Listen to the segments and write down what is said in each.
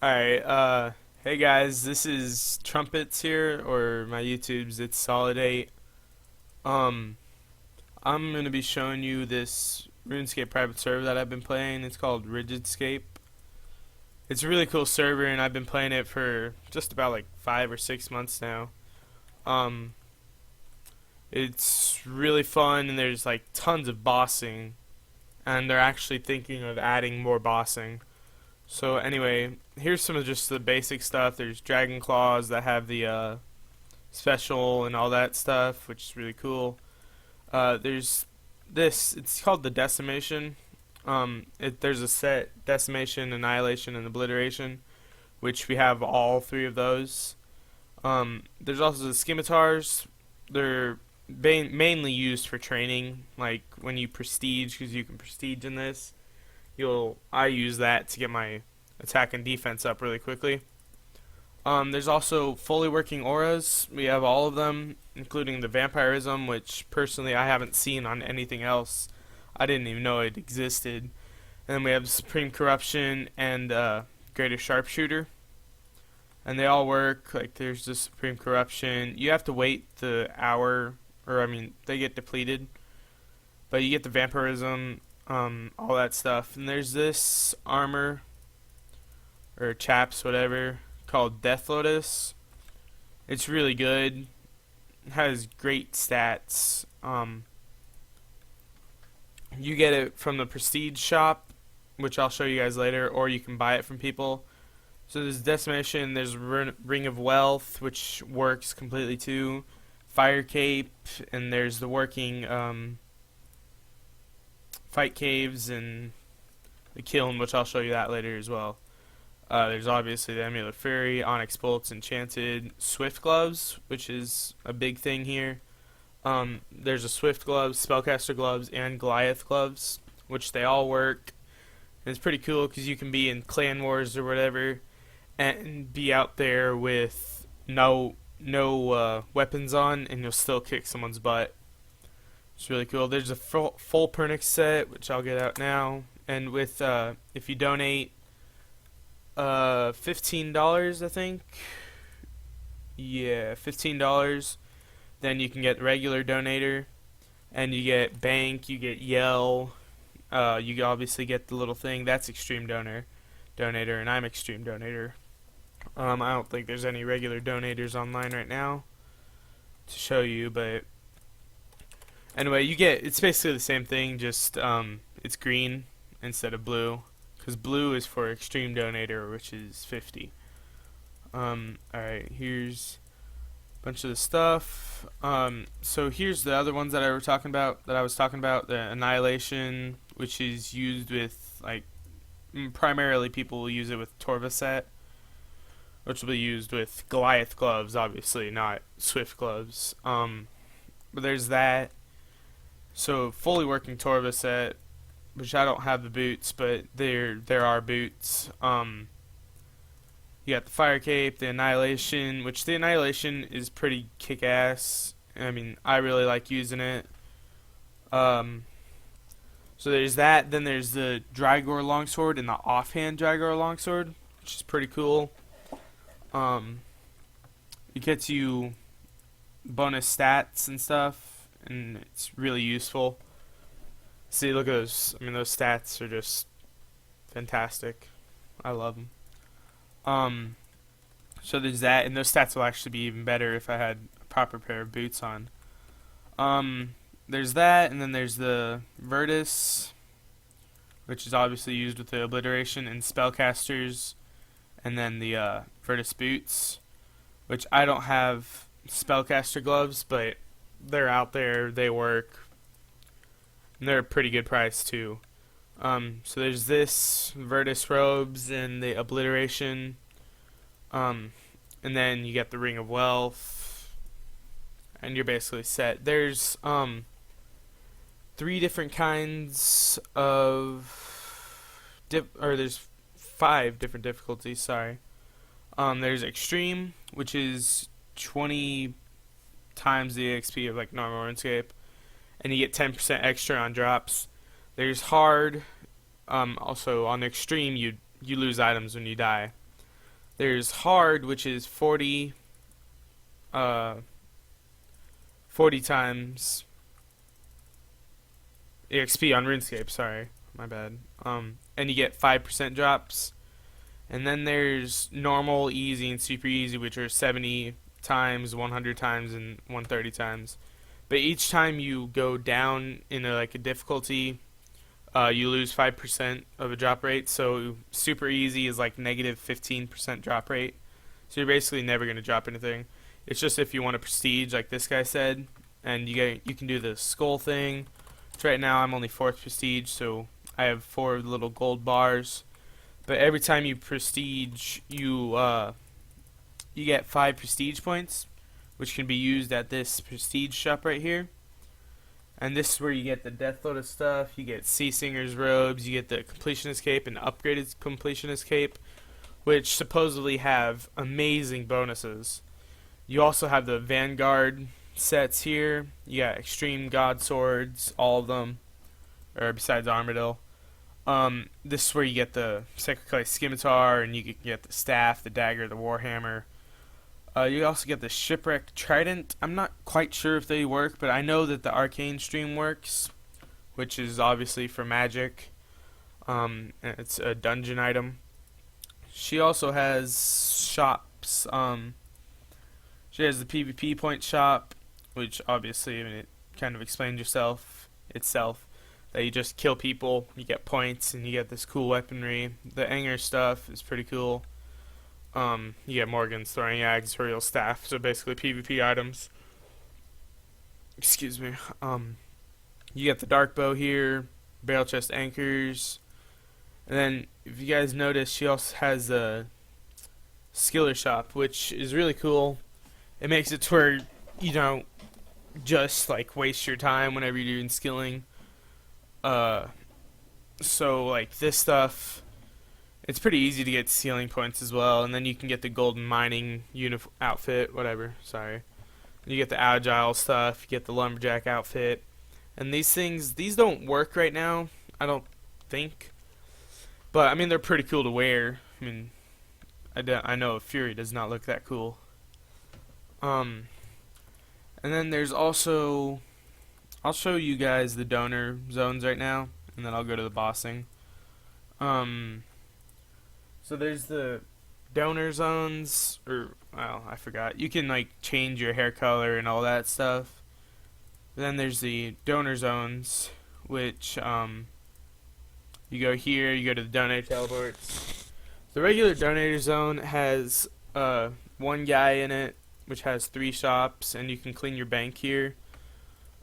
Alright, hey guys, this is Trumpets here, or my YouTube's It's Solid 8. Um, I'm gonna be showing you this RuneScape private server that I've been playing. It's called Rigidscape. It's a really cool server, and I've been playing it for just about like 5 or 6 months now. Um, it's really fun, and there's like tons of bossing, and they're actually thinking of adding more bossing. So anyway, here's some of just the basic stuff. There's dragon claws that have the special and all that stuff, which is really cool. There's this. It's called the decimation. There's a set decimation, annihilation, and obliteration, which we have all three of those. There's also the scimitars. They're mainly used for training, like when you prestige, because you can prestige in this. I use that to get my attack and defense up really quickly. There's also fully working auras. We have all of them, including the vampirism, which personally I haven't seen on anything else. I didn't even know it existed. And then we have supreme corruption and greater sharpshooter, and they all work. Like there's the supreme corruption. You have to wait the hour, or I mean, they get depleted, but you get the vampirism. All that stuff. And there's this armor, or chaps, whatever, called Death Lotus. It's really good. It has great stats. You get it from the Prestige shop, which I'll show you guys later, or you can buy it from people. So there's Decimation, there's Ring of Wealth, which works completely too. Fire Cape, and there's the working Fight Caves and the Kiln, which I'll show you that later as well. There's obviously the Amulet Fury, Onyx Bolts, Enchanted, Swift Gloves, which is a big thing here. There's a Swift Gloves, Spellcaster Gloves, and Goliath Gloves, which they all work. And it's pretty cool because you can be in Clan Wars or whatever and be out there with no weapons on, and you'll still kick someone's butt. It's really cool. There's a full Pernix set, which I'll get out now. And with if you donate $15, I think. Yeah, $15. Then you can get regular donator, and you get bank. You get yell. You obviously get the little thing. That's extreme donator, and I'm extreme donator. I don't think there's any regular donators online right now to show you, but. Anyway, it's basically the same thing, just it's green instead of blue, because blue is for extreme donator, which is 50. Alright, here's a bunch of the stuff. So here's the other ones that I was talking about, the annihilation, which is used with, like, primarily people will use it with Torvaset, which will be used with Goliath gloves, obviously, not Swift gloves. But there's that. So fully working Torva set, which I don't have the boots, but there are boots. You got the Fire Cape, the Annihilation, which the Annihilation is pretty kick-ass. I mean, I really like using it. So there's that. Then there's the Drygore Longsword and the offhand Drygore Longsword, which is pretty cool. It gets you bonus stats and stuff, and it's really useful. See, look at those. I mean, those stats are just fantastic. I love them. So there's that, and those stats will actually be even better if I had a proper pair of boots on. There's that, and then there's the Virtus, which is obviously used with the obliteration and spellcasters, and then the Virtus boots, which I don't have spellcaster gloves, but they're out there, they work, and they're a pretty good price too. So there's this Virtus robes and the obliteration, and then you get the Ring of Wealth, and you're basically set. There's 3 different kinds of there's 5 different difficulties. Sorry. There's extreme, which is 20 times the XP of like normal RuneScape, and you get 10% extra on drops. There's hard. Also on extreme, you lose items when you die. There's hard, which is 40 times EXP on RuneScape. Sorry, my bad. And you get 5% drops. And then there's normal, easy, and super easy, which are 70 times, 100 times, and 130 times. But each time you go down in a difficulty, you lose 5% of a drop rate. So super easy is like negative 15% drop rate. So you're basically never going to drop anything. It's just if you want a prestige, like this guy said, and you can do the skull thing. Which right now I'm only 4th prestige, so I have 4 little gold bars. But every time you prestige, you get 5 prestige points, which can be used at this prestige shop right here. And this is where you get the Death Lotus stuff, you get Sea Singer's robes, you get the Completionist Cape and upgraded Completionist Cape, which supposedly have amazing bonuses. You also have the Vanguard sets here. You got Extreme God Swords, all of them, or besides Armadillo. This is where you get the Sacrifice Scimitar, and you can get the Staff, the Dagger, the Warhammer. You also get the Shipwreck Trident. I'm not quite sure if they work, but I know that the Arcane Stream works, which is obviously for magic. And it's a dungeon item. She also has shops. She has the PvP point shop, which obviously, I mean, it kind of explains itself. That you just kill people, you get points, and you get this cool weaponry. The Anger stuff is pretty cool. You get Morgan's Throwing Axe, Royal Staff, so basically PvP items. Excuse me. You get the Dark Bow here, Barrel Chest Anchors, and then if you guys notice, she also has a Skiller Shop, which is really cool. It makes it to where you don't just waste your time whenever you're doing skilling. So this stuff, it's pretty easy to get ceiling points as well, and then you can get the golden mining outfit, whatever, sorry. You get the agile stuff, you get the lumberjack outfit, and these don't work right now, I don't think, but I mean they're pretty cool to wear. I mean, I know Fury does not look that cool. And then there's also, I'll show you guys the donor zones right now, and then I'll go to the bossing. So there's the donor zones, or, well, I forgot. You can, change your hair color and all that stuff. Then there's the donor zones, which, you go here, you go to the donate teleports. The regular donator zone has, one guy in it, which has 3 shops, and you can clean your bank here.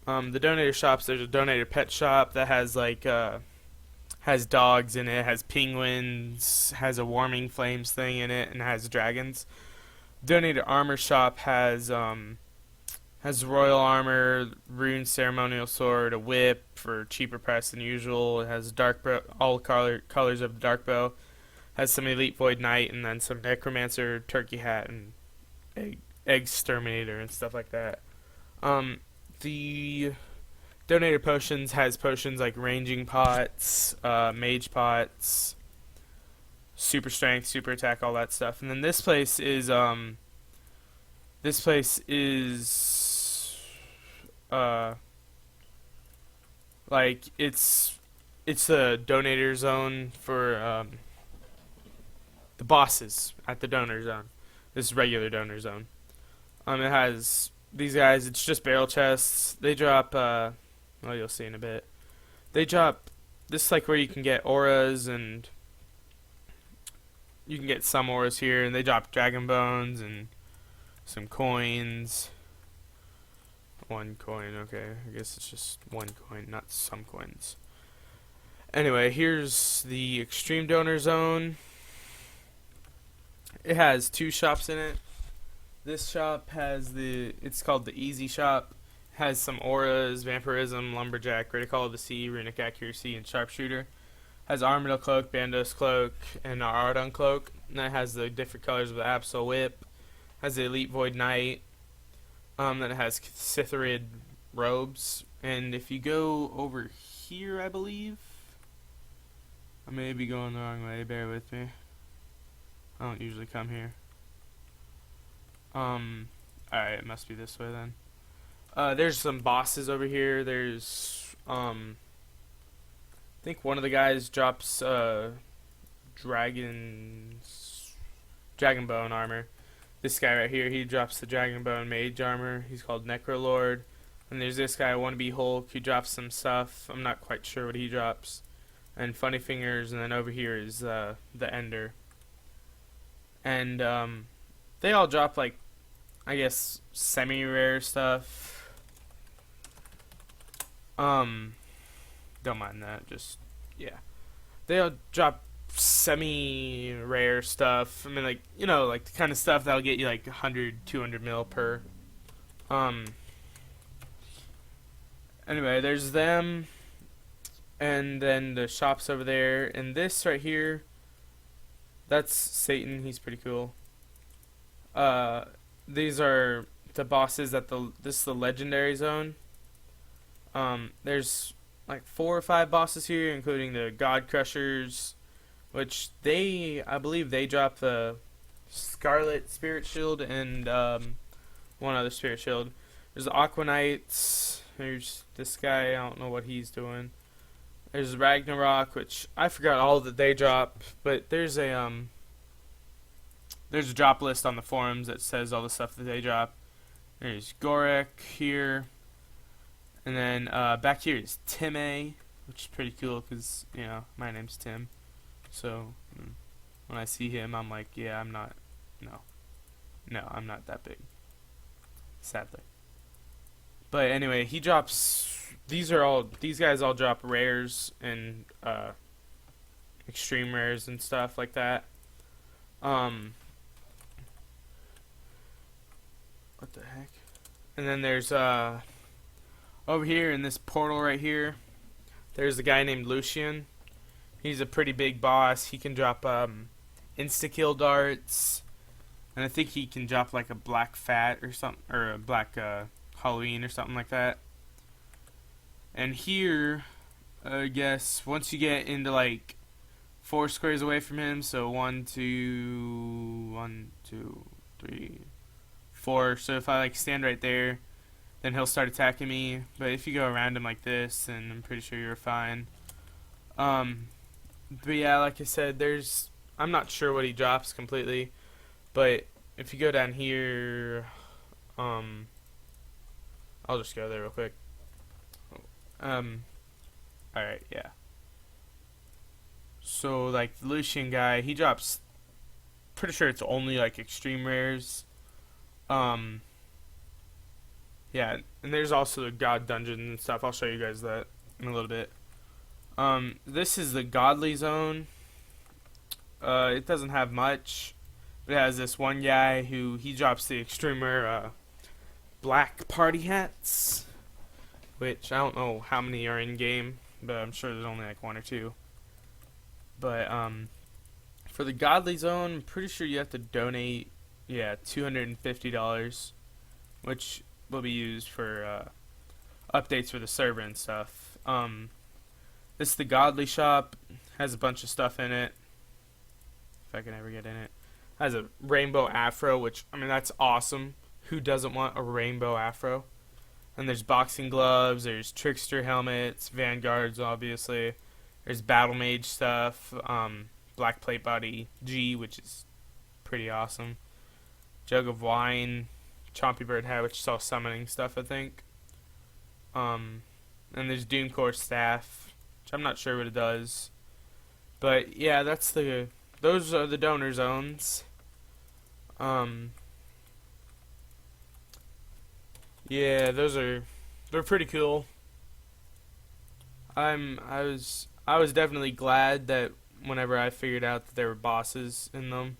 The donator shops, there's a donator pet shop that has has dogs in it, has penguins, has a warming flames thing in it, and has dragons. Donator armor shop has royal armor, rune ceremonial sword, a whip for cheaper price than usual. It has all colors of the dark bow. Has some elite void knight, and then some necromancer, turkey hat, and egg exterminator and stuff like that. The donator potions has potions like ranging pots, mage pots, super strength, super attack, all that stuff. And then this place is it's a donator zone for the bosses at the donor zone. This is regular donor zone. It has these guys. It's just barrel chests. They drop. Well, you'll see in a bit. They drop. This is where you can get auras, and you can get some auras here. And they drop dragon bones and some coins. 1 coin. Okay, I guess it's just 1 coin, not some coins. Anyway, here's the extreme donor zone. It has 2 shops in it. This shop has it's called the Easy Shop. Has some auras, vampirism, lumberjack, great call of the sea, runic accuracy, and sharpshooter. Has Armadillo cloak, Bandos cloak, and Ardun cloak. And that has the different colors of the Absol whip. Has the elite void knight. Then it has Scytherid robes. And if you go over here, I believe, I may be going the wrong way. Bear with me. I don't usually come here. Alright, it must be this way then. There's some bosses over here. There's, I think one of the guys drops, Dragon Bone armor. This guy right here, he drops the Dragon Bone Mage armor. He's called Necrolord. And there's this guy, Wannabe Hulk, who drops some stuff. I'm not quite sure what he drops. And Funny Fingers, and then over here is the Ender. And they all drop, like, I guess, semi-rare stuff. Don't mind that, just, yeah. They all drop semi-rare stuff. I mean, like, you know, like the kind of stuff that'll get you like 100, 200 mil per. Anyway, there's them, and then the shops over there, and this right here, that's Satan. He's pretty cool. These are the bosses at this is the legendary zone. There's like 4 or 5 bosses here, including the God Crushers, which I believe they drop the Scarlet Spirit Shield and one other Spirit Shield. There's the Aquanites. There's this guy. I don't know what he's doing. There's Ragnarok, which I forgot all that they drop, but there's a drop list on the forums that says all the stuff that they drop. There's Gorek here, and then back here is Tim, which is pretty cool because, you know, my name's Tim. So when I see him, I'm like, yeah, I'm not that big, sadly. But anyway, he drops. These guys all drop rares and extreme rares and stuff like that. What the heck? And then there's over here in this portal right here, there's a guy named Lucian. He's a pretty big boss. He can drop Instakill Darts, and I think he can drop like a black fat or something, or a black Halloween or something like that. And here, I guess once you get into like 4 squares away from him, so 1, 2, 3, 4. So if I like stand right there, then he'll start attacking me. But if you go around him like this, then I'm pretty sure you're fine. But yeah, like I said, I'm not sure what he drops completely, but if you go down here, I'll just go there real quick. Alright, yeah. So, like, the Lucian guy, he drops, pretty sure it's only, like, extreme rares. Yeah, and there's also the God Dungeon and stuff. I'll show you guys that in a little bit. This is the Godly Zone. It doesn't have much. It has this one guy he drops the extreme rare, black party hats, which I don't know how many are in game, but I'm sure there's only like 1 or 2. But for the Godly Zone, I'm pretty sure you have to donate, yeah, $250, which will be used for updates for the server and stuff. This is the Godly Shop. Has a bunch of stuff in it, if I can ever get in it. Has a rainbow afro, which, I mean, that's awesome. Who doesn't want a rainbow afro? And there's boxing gloves, there's trickster helmets, vanguards, obviously. There's battle mage stuff, black plate body G, which is pretty awesome. Jug of wine, chompy bird hat, which is all summoning stuff, I think. And there's Doomcore staff, which I'm not sure what it does. But yeah, those are the donor zones. Yeah, they're pretty cool. I was definitely glad that whenever I figured out that there were bosses in them,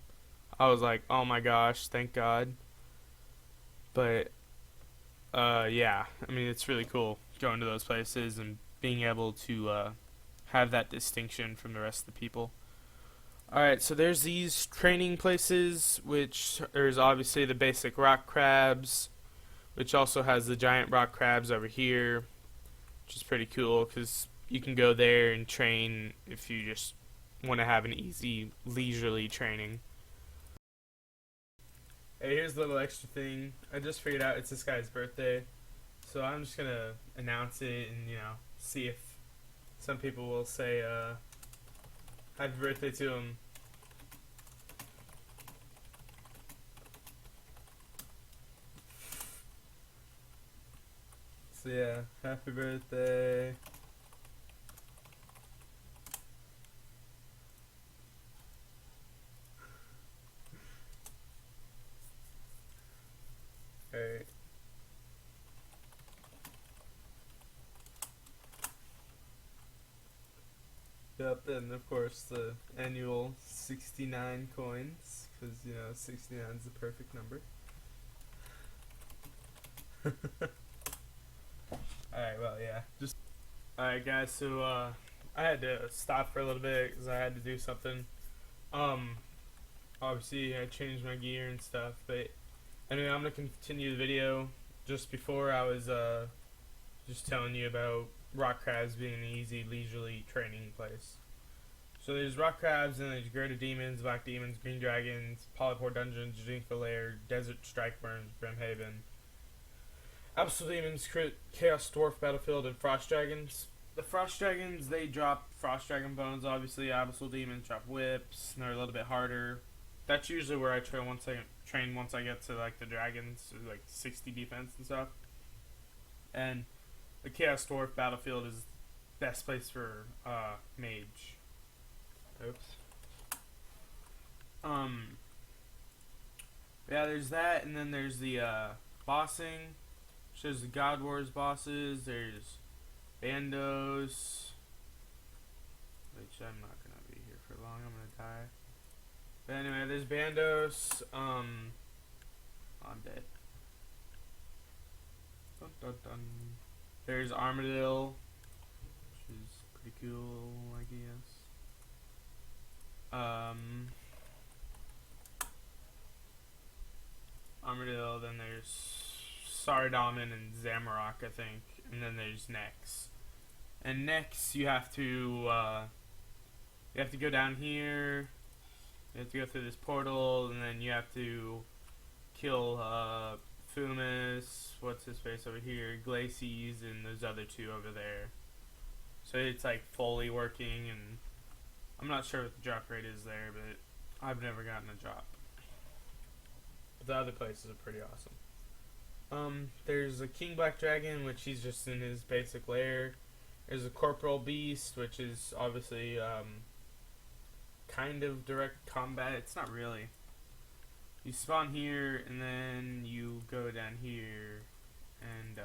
I was like, oh my gosh, thank God. But yeah, I mean, it's really cool going to those places and being able to have that distinction from the rest of the people. Alright, so there's these training places, which there's obviously the basic rock crabs, which also has the giant rock crabs over here, which is pretty cool because you can go there and train if you just want to have an easy, leisurely training. Hey, here's a little extra thing. I just figured out it's this guy's birthday, so I'm just gonna announce it and see if some people will say happy birthday to him. So yeah, happy birthday. Alright. Yep, and of course the annual 69 coins, because 69 is the perfect number. Alright, well, yeah. Alright, guys, so I had to stop for a little bit because I had to do something. Obviously, I changed my gear and stuff, but anyway, I'm gonna continue the video. Just before, I was just telling you about rock crabs being an easy, leisurely training place. So there's rock crabs, and there's Gerda demons, black demons, green dragons, polypore dungeons, Jinfa lair, desert strikeburns, brimhaven, absolute demons, chaos dwarf battlefield, and frost dragons. The frost dragons, they drop frost dragon bones. Obviously, abyssal demons drop whips, and they're a little bit harder. That's usually where I train once I get to like the dragons, so like 60 defense and stuff. And the chaos dwarf battlefield is best place for mage. Oops. Yeah, there's that, and then there's the bossing. Shows the God Wars bosses. There's Bandos, which I'm not gonna be here for long. I'm gonna die. But anyway, there's Bandos. I'm dead. Dun, dun, dun. There's Armadillo, which is pretty cool, I guess. Armadillo. Then there's Sardaman and Zamorak, I think, and then there's Nex. And Nex, you have to go down here. You have to go through this portal, and then you have to kill Fumus, what's his face over here, Glacies, and those other two over there. So it's like fully working, and I'm not sure what the drop rate is there, but I've never gotten a drop. But the other places are pretty awesome. There's a King Black Dragon, which he's just in his basic lair. There's a Corporal Beast, which is obviously kind of direct combat. It's not really. You spawn here, and then you go down here, and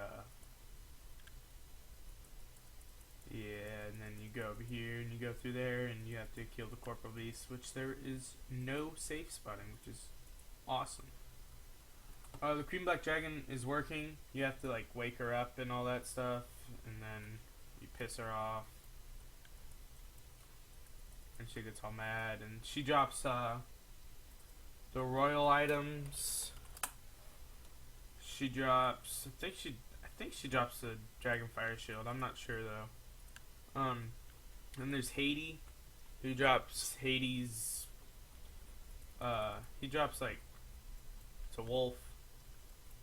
yeah, and then you go over here, and you go through there, and you have to kill the Corporal Beast, which there is no safe spotting, which is awesome. The Cream Black Dragon is working. You have to like wake her up and all that stuff, and then you piss her off, and she gets all mad, and she drops the royal items. She drops, I think she drops the Dragon Fire Shield. I'm not sure though. Then there's Hades, who drops Hades. He drops like, it's a wolf,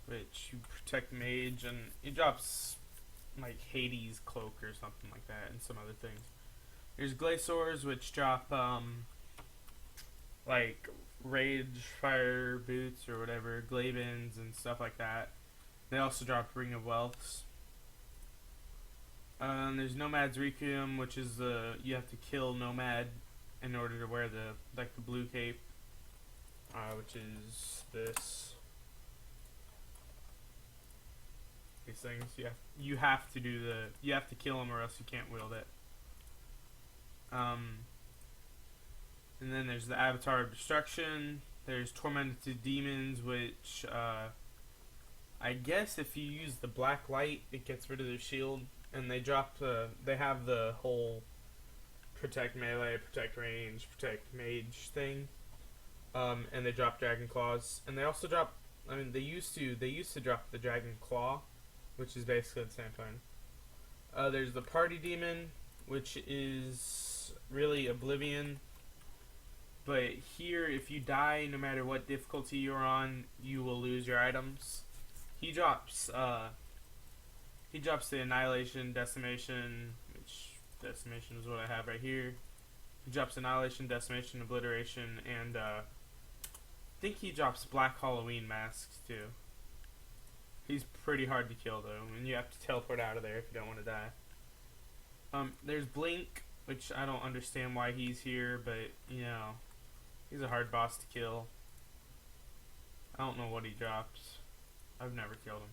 which you protect mage, and he drops like Hades cloak or something like that, and some other things. There's Glaciors, which drop like rage fire boots or whatever, Glavins and stuff like that. They also drop Ring of Wealths. There's Nomad's Requiem, which is you have to kill Nomad in order to wear the blue cape, which is this. These things you have to kill him or else you can't wield it. And then there's the Avatar of Destruction. There's Tormented Demons, which I guess if you use the black light, it gets rid of their shield, and they have the whole protect melee, protect range, protect mage thing, and they drop Dragon Claws, and they also drop. I mean, they used to drop the Dragon Claw, which is basically the same thing. There's the Party Demon, which is really Oblivion. But here, if you die, no matter what difficulty you're on, you will lose your items. He drops the Annihilation, Decimation, which Decimation is what I have right here. He drops Annihilation, Decimation, Obliteration, and I think he drops Black Halloween masks too. He's pretty hard to kill though, and you have to teleport out of there if you don't want to die. There's Blink, which I don't understand why he's here, but you know, he's a hard boss to kill. I don't know what he drops. I've never killed him.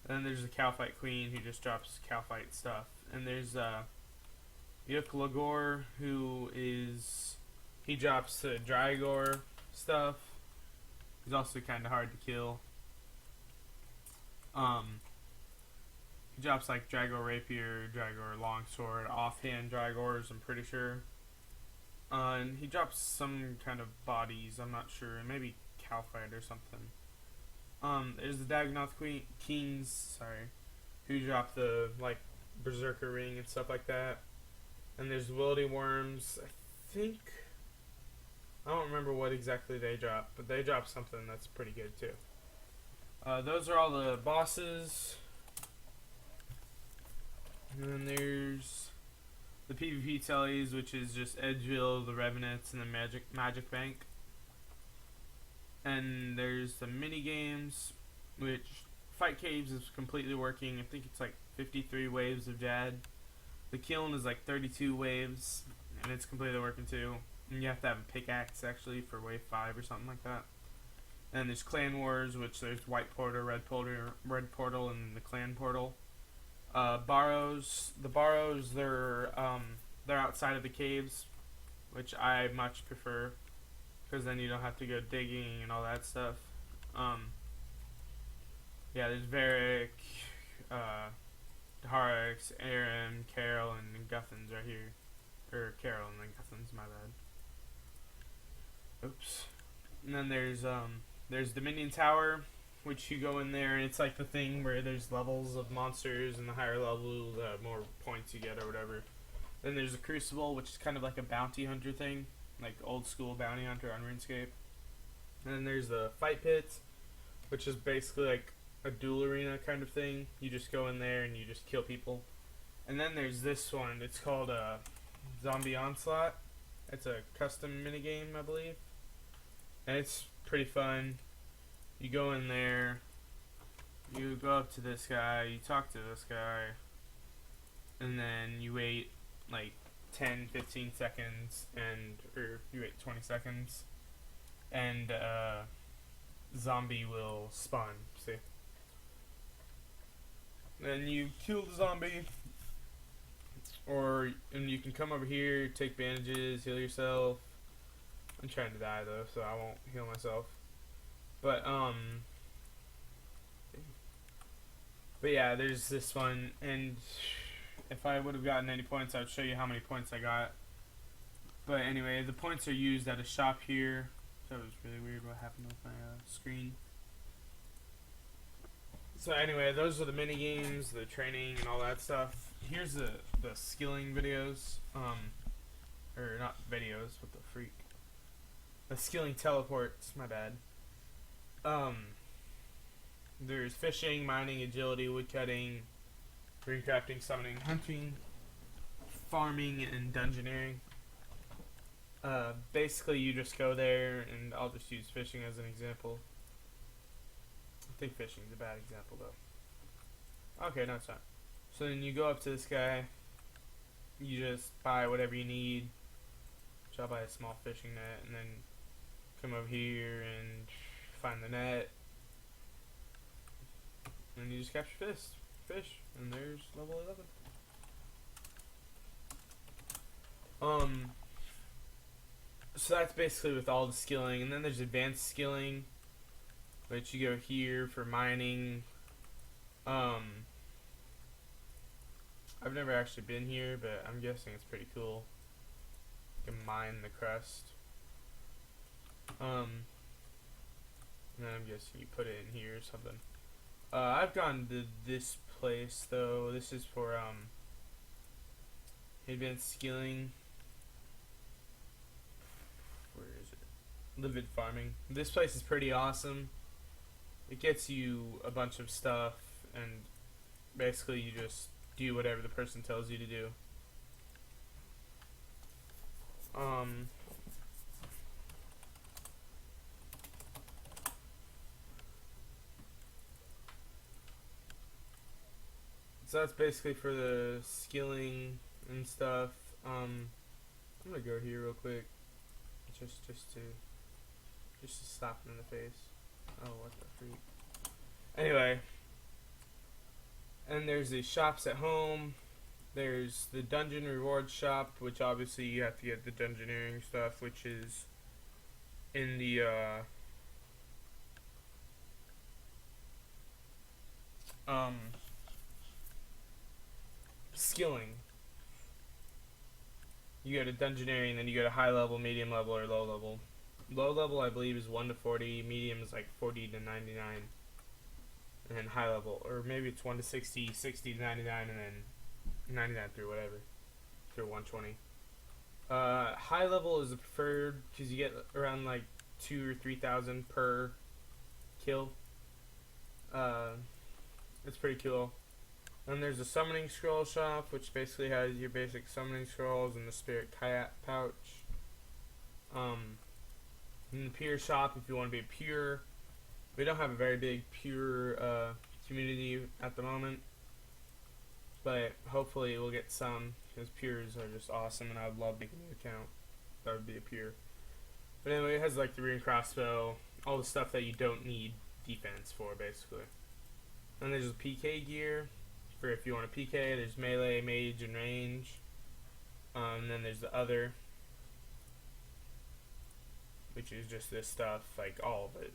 And then there's the Kalphite Queen who just drops Kalphite stuff. And there's Yk'lagor he drops the Drygore stuff. He's also kind of hard to kill. He drops like Drygore Rapier, Drygore Longsword, offhand Drygores, I'm pretty sure. And he drops some kind of bodies, I'm not sure, maybe Kalphite or something. There's the Dagonoth Kings, who drop the like Berserker Ring and stuff like that. And there's the Wildy Worms. I don't remember what exactly they drop, but they drop something that's pretty good too. Those are all the bosses. And then there's the PvP tellies, which is just Edgeville, the Revenants, and the Magic Bank. And there's the mini games, which Fight Caves is completely working. I think it's like 53 waves of Jad. The Kiln is like 32 waves, and it's completely working too. And you have to have a pickaxe actually for wave 5 or something like that. And there's Clan Wars, which there's White Portal, Red Portal, and the Clan Portal. Barrows, they're outside of the caves, which I much prefer, because then you don't have to go digging and all that stuff. Yeah, there's Varric, Harix, Aaron, Carol, and Guthans right here. Or Carol and then Guthans, my bad. Oops. And then there's Dominion Tower, which you go in there and it's like the thing where there's levels of monsters, and the higher level, the more points you get or whatever. Then there's the Crucible, which is kind of like a bounty hunter thing, like old school bounty hunter on RuneScape. And then there's the Fight Pit, which is basically like a duel arena kind of thing. You just go in there and you just kill people. And then there's this one, it's called Zombie Onslaught. It's a custom minigame, I believe. And it's pretty fun. You go in there, you go up to this guy, you talk to this guy, and then you wait like 10-15 seconds, or you wait 20 seconds, and zombie will spawn, see? Then you kill the zombie, and you can come over here, take bandages, heal yourself. I'm trying to die though, so I won't heal myself. But yeah, there's this one, and if I would have gotten any points, I would show you how many points I got. But anyway, the points are used at a shop here. That was really weird what happened with my screen. So anyway, those are the mini games, the training, and all that stuff. Here's the skilling videos, or not videos, what the freak? The skilling teleports, my bad. There's fishing, mining, agility, woodcutting, runecrafting, summoning, hunting, farming, and dungeoneering. Basically you just go there, and I'll just use fishing as an example. I think fishing is a bad example though. Okay, no it's not. So then you go up to this guy, you just buy whatever you need, which I'll buy a small fishing net, and then come over here and find the net, and you just capture fish, and there's level 11. So that's basically with all the skilling, and then there's advanced skilling, which you go here for mining. I've never actually been here, but I'm guessing it's pretty cool. You can mine the crust. And then I'm guessing you put it in here or something. I've gone to this place though. This is for advanced skilling. livid farming. This place is pretty awesome. It gets you a bunch of stuff, and basically you just do whatever the person tells you to do. So that's basically for the skilling and stuff. I'm gonna go here real quick, just to slap him in the face. Oh, what the freak. Anyway, and there's the shops at home. There's the dungeon reward shop, which obviously you have to get the dungeoneering stuff, which is in the skilling. You go to dungeoneering, then you go to high level, medium level, or low level. Low level, I believe, is 1 to 40. Medium is like 40 to 99. And then high level, or maybe it's 1 to 60, 60 to 99, and then 99 through whatever, through 120. High level is the preferred because you get around like 2,000 or 3,000 per kill. It's pretty cool. Then there's the summoning scroll shop, which basically has your basic summoning scrolls and the spirit kayak pouch. In the pure shop, if you want to be pure, we don't have a very big pure community at the moment, but hopefully we'll get some, because pures are just awesome, and I would love making an account that would be a pure. But anyway, it has like the rune crossbow, all the stuff that you don't need defense for, basically. Then there's the PK gear for if you want to PK. There's melee, mage, and range. And then there's the other, which is just this stuff, like all of it.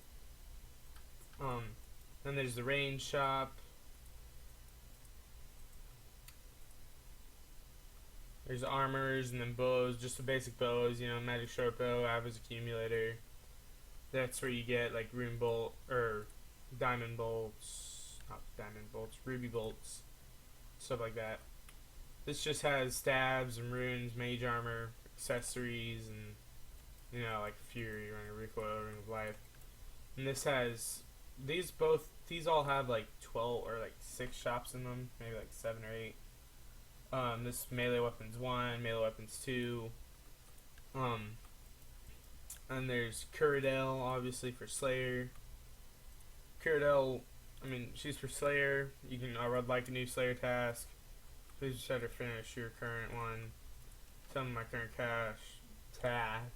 Then there's the range shop. There's armors and then bows, just the basic bows, you know, magic short bow, average accumulator. That's where you get like rune bolt or diamond bolts, not diamond bolts, ruby bolts, stuff like that. This just has stabs and runes, mage armor, accessories, and you know, like fury, ring of recoil, ring of life. And this has these all have like 12 or like 6 shops in them, maybe like 7 or 8. This melee weapons 1, melee weapons 2. And there's Kuradel, obviously for Slayer. Kuradel, I mean, she's for Slayer. You can like a new Slayer task. Please try to finish your current one. Tell me my current task.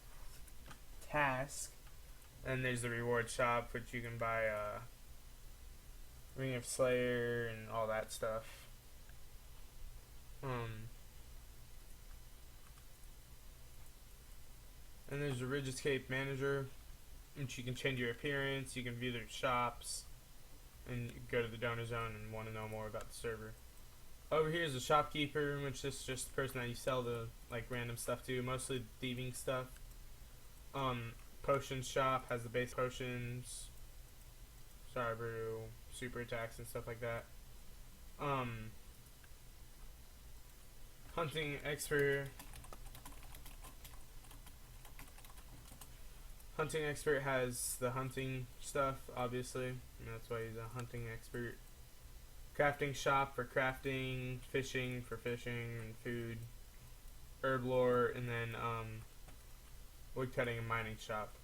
And there's the reward shop, which you can buy Ring of Slayer and all that stuff. And there's the Rigidscape manager, which you can change your appearance, you can view their shops, and go to the donor zone and want to know more about the server. Over here is the shopkeeper, which is just the person that you sell the like random stuff to, mostly thieving stuff. Potions shop has the base potions, Star Brew, super attacks and stuff like that. Hunting expert. Hunting expert has the hunting stuff, obviously, and that's why he's a hunting expert. Crafting shop for crafting, fishing for fishing and food, herb lore, and then wood cutting and mining shop.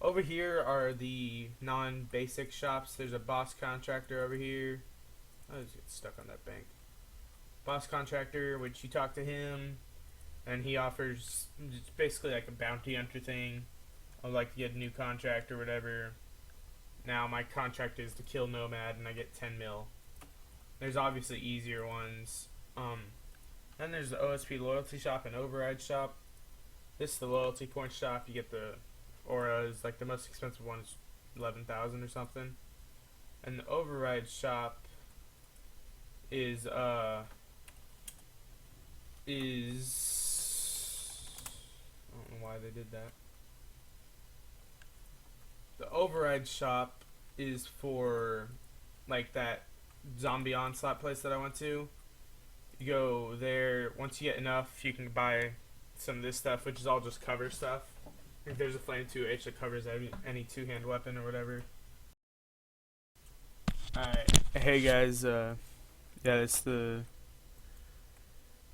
Over here are the non-basic shops. There's a boss contractor over here. I just get stuck on that bank. Boss contractor, which you talk to him, and he offers, it's basically like a bounty hunter thing. I'd like to get a new contract or whatever. Now my contract is to kill Nomad, and I get 10 mil. There's obviously easier ones. Then there's the OSP loyalty shop and override shop. This is the loyalty point shop. You get the auras, like the most expensive one is 11,000 or something. And the override shop is I don't know why they did that. The override shop is for like that zombie onslaught place that I went to. You go there, once you get enough, you can buy some of this stuff, which is all just cover stuff. think there's a flame 2H that covers any two-hand weapon or whatever. Alright, hey guys, yeah, that's the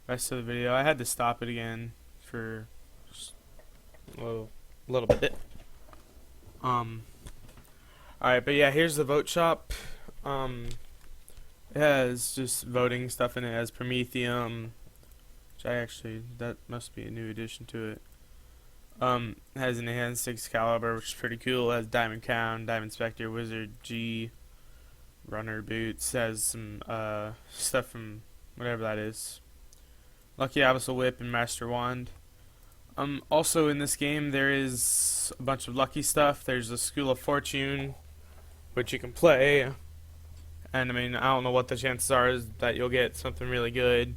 rest of the video. I had to stop it again for just a little bit. Alright, but yeah, here's the vote shop. It has just voting stuff in it. It has Promethium, which that must be a new addition to it. It has an enhanced Excalibur, which is pretty cool. It has Diamond Crown, Diamond Spectre, Wizard G, Runner Boots. It has some stuff from whatever that is. Lucky Abyssal Whip and Master Wand. Also in this game there is a bunch of lucky stuff. There's a School of Fortune, which you can play. And I mean, I don't know what the chances are is that you'll get something really good.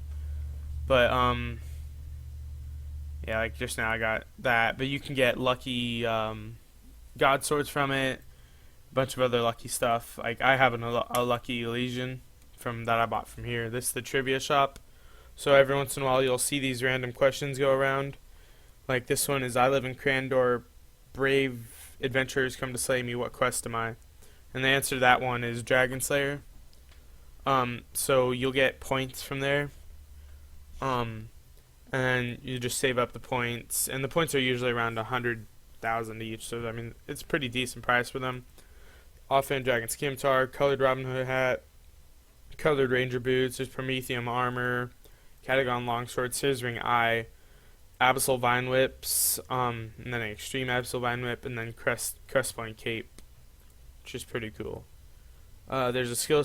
But yeah, like just now I got that. But you can get lucky God Swords from it. A bunch of other lucky stuff. Like I have a lucky Elysian that I bought from here. This is the trivia shop. So every once in a while you'll see these random questions go around. Like this one is, I live in Crandor, brave adventurers come to slay me, what quest am I? And the answer to that one is Dragon Slayer. So you'll get points from there. And you just save up the points. And the points are usually around 100,000 each. So I mean, it's a pretty decent price for them. Offhand Dragon Scimitar, Colored Robin Hood Hat, Colored Ranger Boots, there's Promethium Armor, Catagon Longsword, Scissoring Eye, Abyssal Vine Whips, and then an Extreme Abyssal Vine Whip, and then Crestpoint Cape, which is pretty cool. There's a Skill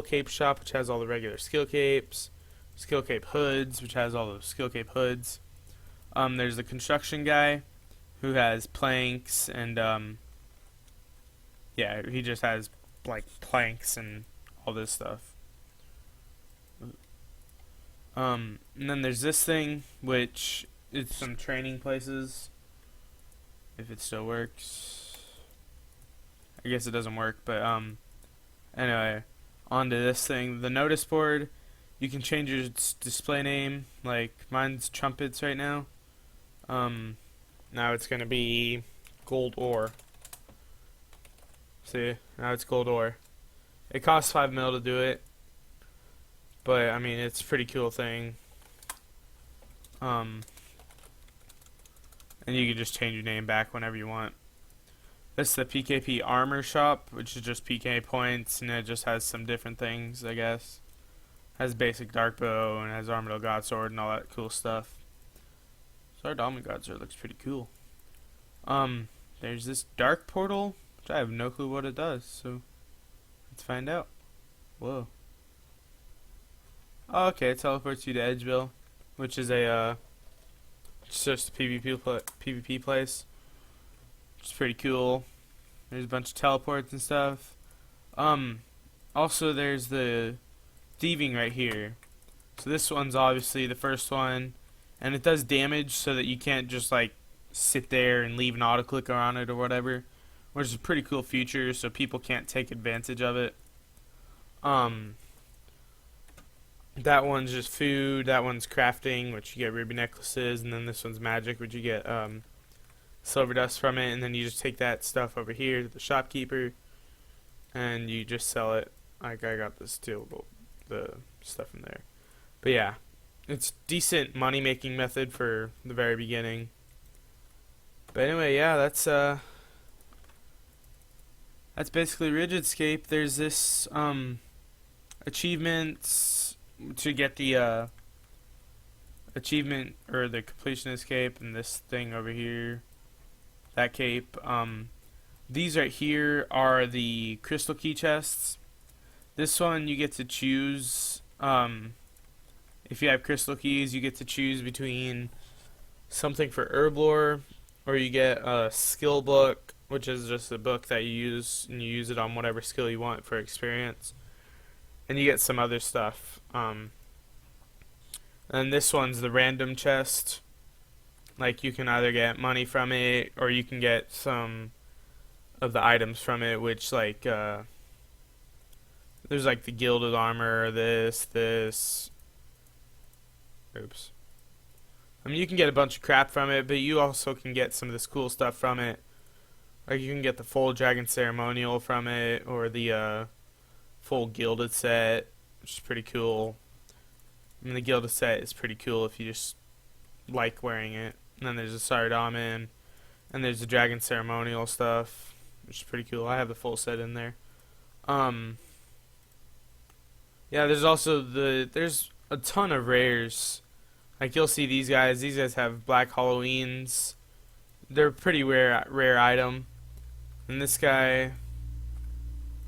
Cape shop, which has all the regular Skill Capes, Skill Cape Hoods, which has all the Skill Cape Hoods. There's the Construction guy, who has planks, and yeah, he just has like planks and all this stuff. And then there's this thing, which is some training places. If it still works. I guess it doesn't work, but anyway, onto this thing. The notice board, you can change your display name. Like mine's Trumpets right now. Now it's gonna be Gold Ore. See, now it's Gold Ore. It costs 5 mil to do it. But I mean, it's a pretty cool thing. And you can just change your name back whenever you want. This is the PKP Armor Shop, which is just PK points, and it just has some different things, I guess. Has basic Dark Bow, and has Armadyl God Sword, and all that cool stuff. So our Dominant God Sword looks pretty cool. There's this Dark Portal, which I have no clue what it does, so let's find out. Whoa. Oh, okay, it teleports you to Edgeville, which is it's just a PvP place, which is pretty cool. There's a bunch of teleports and stuff. Also there's the thieving right here. So this one's obviously the first one, and it does damage so that you can't just like sit there and leave an auto clicker on it or whatever, which is a pretty cool feature, so people can't take advantage of it. That one's just food, that one's crafting, which you get ruby necklaces, and then this one's magic, which you get silver dust from it, and then you just take that stuff over here to the shopkeeper, and you just sell it. Like I got the stuff in there. But yeah, it's decent money making method for the very beginning. But anyway, yeah, that's basically Rigidscape. There's this achievements to get the achievement or the completionist cape, and this thing over here, that cape. These right here are the crystal key chests. This one you get to choose. If you have crystal keys, you get to choose between something for herblore, or you get a skill book, which is just a book that you use, and you use it on whatever skill you want for experience. And you get some other stuff. And this one's the random chest. Like you can either get money from it, or you can get some of the items from it, which like there's like the gilded armor, this. Oops. I mean, you can get a bunch of crap from it, but you also can get some of this cool stuff from it. Like, you can get the full Dragon Ceremonial from it, or the full Gilded set, which is pretty cool. I mean, the Gilded set is pretty cool if you just like wearing it. And then there's a Saridaman, and there's the Dragon Ceremonial stuff, which is pretty cool. I have the full set in there. Yeah, there's also there's a ton of rares. Like, you'll see these guys. These guys have Black Halloweens. They're a pretty rare item. And this guy,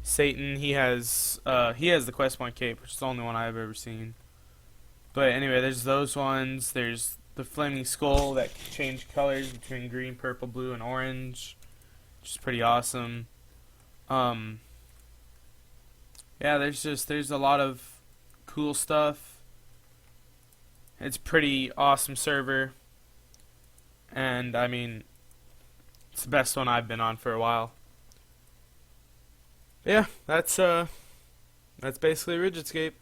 Satan, he has the Quest Point Cape, which is the only one I've ever seen. But anyway, there's those ones. There's the Flaming Skull that can change colors between green, purple, blue, and orange, which is pretty awesome. Yeah, there's a lot of cool stuff. It's a pretty awesome server, and I mean, it's the best one I've been on for a while. Yeah, that's basically Rigidscape.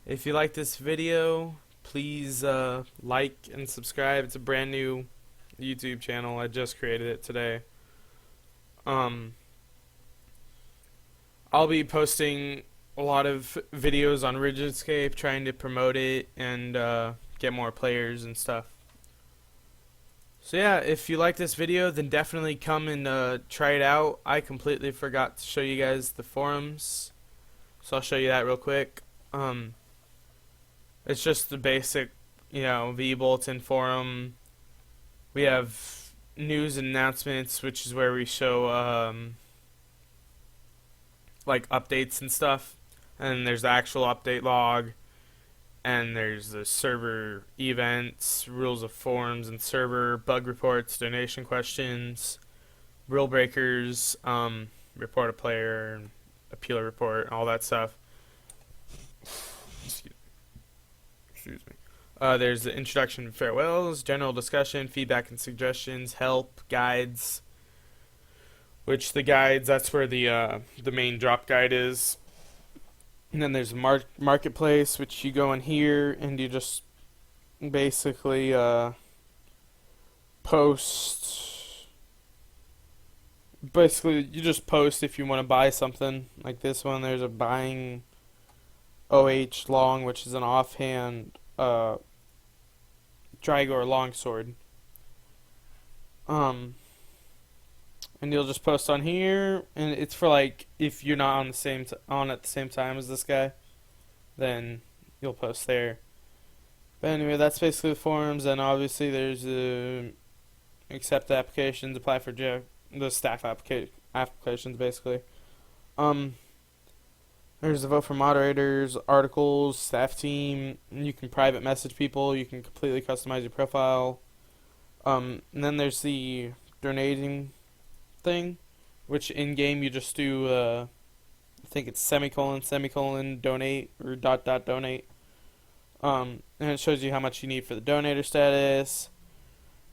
If you like this video, please like and subscribe. It's a brand new YouTube channel. I just created it today. I'll be posting a lot of videos on Rigidscape, trying to promote it and get more players and stuff. So yeah, if you like this video, then definitely come and try it out. I completely forgot to show you guys the forums, so I'll show you that real quick. It's just the basic, V Bulletin forum. We have news and announcements, which is where we show like updates and stuff. And there's the actual update log, and there's the server events, rules of forums and server, bug reports, donation questions, rule breakers, report a player, appeal a report, all that stuff. Excuse me. There's the introduction and farewells, general discussion, feedback and suggestions, help, guides. Which the guides, that's where the main drop guide is. And then there's a marketplace, which you go in here and you just basically post. Basically, you just post if you want to buy something. Like this one, there's a buying OH long, which is an offhand Drygore longsword. And you'll just post on here, and it's for like if you're not on at the same time as this guy, then you'll post there. But anyway, that's basically the forums, and obviously there's accept applications, apply for the staff applications basically. There's a vote for moderators, articles, staff team. You can private message people. You can completely customize your profile. And then there's the donating thing, which in game you just do I think it's semicolon donate or donate, and it shows you how much you need for the donator status,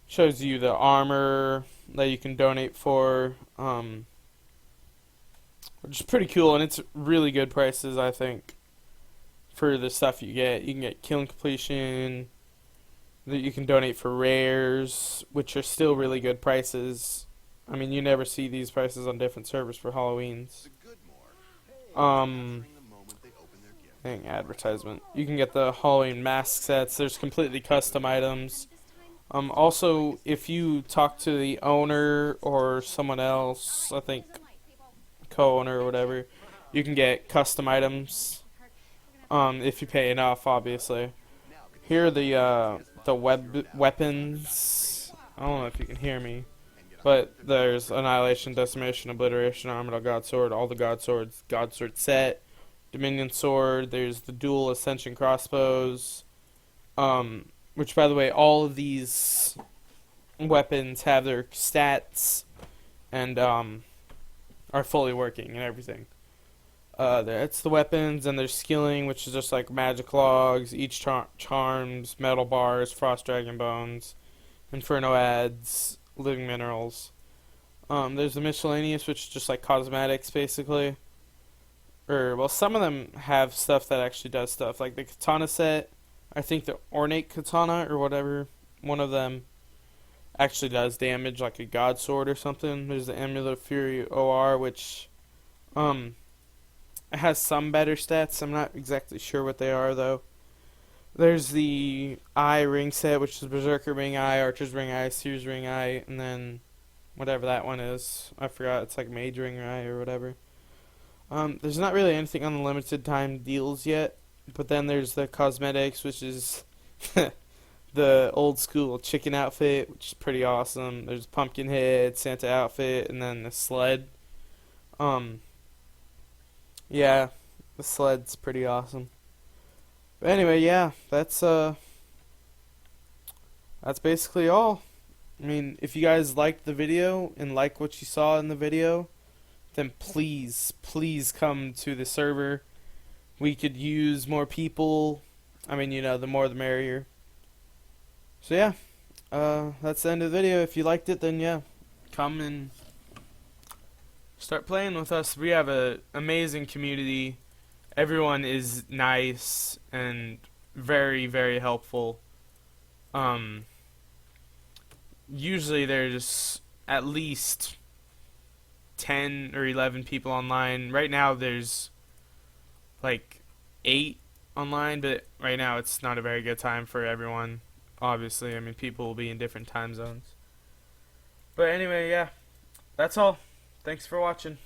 shows you the armor that you can donate for, which is pretty cool, and it's really good prices, I think, for the stuff you get. You can get killing completion, that you can donate for rares, which are still really good prices. I mean, you never see these prices on different servers for Halloweens. Dang, advertisement. You can get the Halloween mask sets. There's completely custom items. Also, if you talk to the owner or someone else, I think co-owner or whatever, you can get custom items. If you pay enough, obviously. Here are the weapons. I don't know if you can hear me. But there's Annihilation, Decimation, Obliteration, Armored God Sword, all the God Swords, God Sword set, Dominion Sword, there's the dual Ascension crossbows, which, by the way, all of these weapons have their stats and are fully working and everything. That's the weapons, and there's skilling, which is just like magic logs, each charms, metal bars, frost dragon bones, inferno ads, living minerals. There's the miscellaneous, which is just like cosmetics, basically. Well, some of them have stuff that actually does stuff, like the katana set. I think the Ornate Katana or whatever, one of them actually does damage like a God Sword or something. There's the Amulet of Fury OR, which it has some better stats. I'm not exactly sure what they are though. There's the Eye ring set, which is Berserker ring Eye, Archer's ring Eye, Seer's ring Eye, and then whatever that one is. I forgot. It's like Mage ring Eye or whatever. There's not really anything on the limited time deals yet, but then there's the cosmetics, which is the old school chicken outfit, which is pretty awesome. There's pumpkin head, Santa outfit, and then the sled. Yeah, the sled's pretty awesome. But anyway, yeah, that's basically all. I mean, if you guys liked the video and like what you saw in the video, then please, please come to the server. We could use more people. I mean, the more the merrier. So yeah, that's the end of the video. If you liked it, then yeah, come and start playing with us. We have an amazing community. Everyone is nice and very, very helpful. Usually there's at least 10 or 11 people online. Right now there's like 8 online, but right now it's not a very good time for everyone. Obviously, I mean, people will be in different time zones. But anyway, yeah, that's all. Thanks for watching.